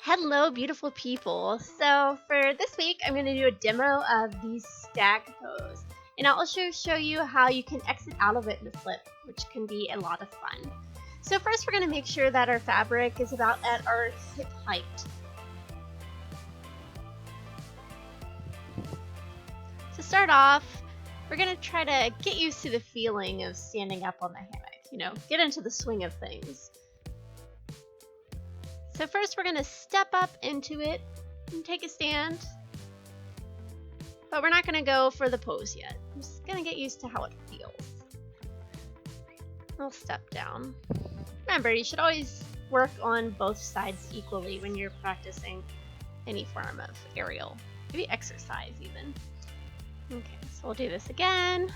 Hello, beautiful people. So for this week, I'm going to do a demo of the Stag Pose. And I'll also show you how you can exit out of it in a flip, which can be a lot of fun. So first, we're going to make sure that our fabric is about at our hip height. To start off, we're going to try to get used to the feeling of standing up on the hammock, get into the swing of things. So first we're going to step up into it and take a stand, but we're not going to go for the pose yet. I'm just going to get used to how it feels. I'll step down. Remember, you should always work on both sides equally when you're practicing any form of aerial, maybe exercise even. Okay, so we'll do this again.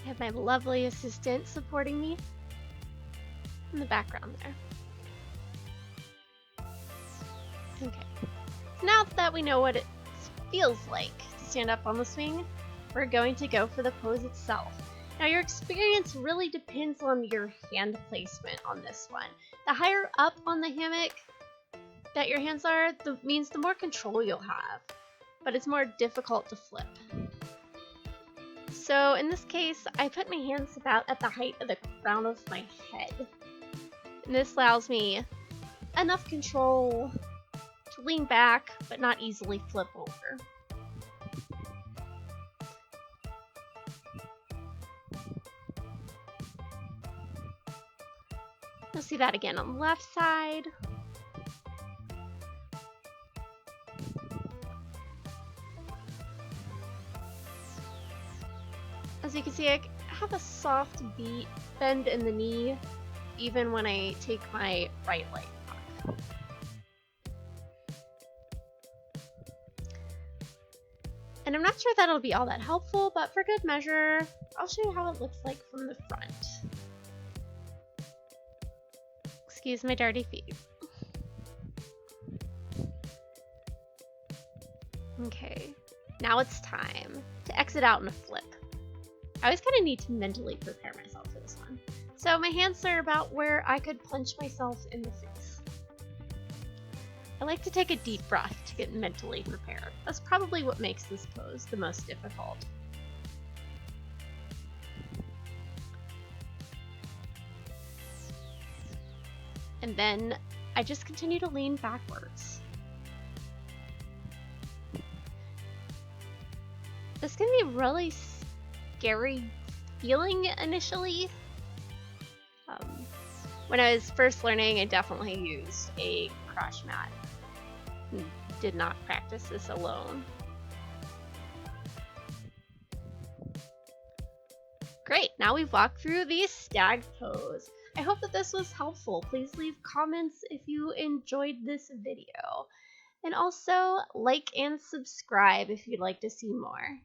I have my lovely assistant supporting me in the background there. Okay, so now that we know what it feels like to stand up on the swing, we're going to go for the pose itself. Now your experience really depends on your hand placement on this one. The higher up on the hammock that your hands are, means the more control you'll have, but it's more difficult to flip. So in this case, I put my hands about at the height of the crown of my head. And this allows me enough control to lean back, but not easily flip over. You'll see that again on the left side. As you can see, I have a soft bend in the knee, even when I take my right leg back. And I'm not sure that'll be all that helpful, but for good measure, I'll show you how it looks like from the front. Excuse my dirty feet. Okay, now it's time to exit out in a flip. I always kind of need to mentally prepare myself for this one. So my hands are about where I could punch myself in the face. I like to take a deep breath to get mentally prepared. That's probably what makes this pose the most difficult. And then I just continue to lean backwards. This can be really scary feeling initially. When I was first learning, I definitely used a crash mat. Did not practice this alone. Great, now we've walked through the Stag Pose. I hope that this was helpful. Please leave comments if you enjoyed this video. And also like and subscribe if you'd like to see more.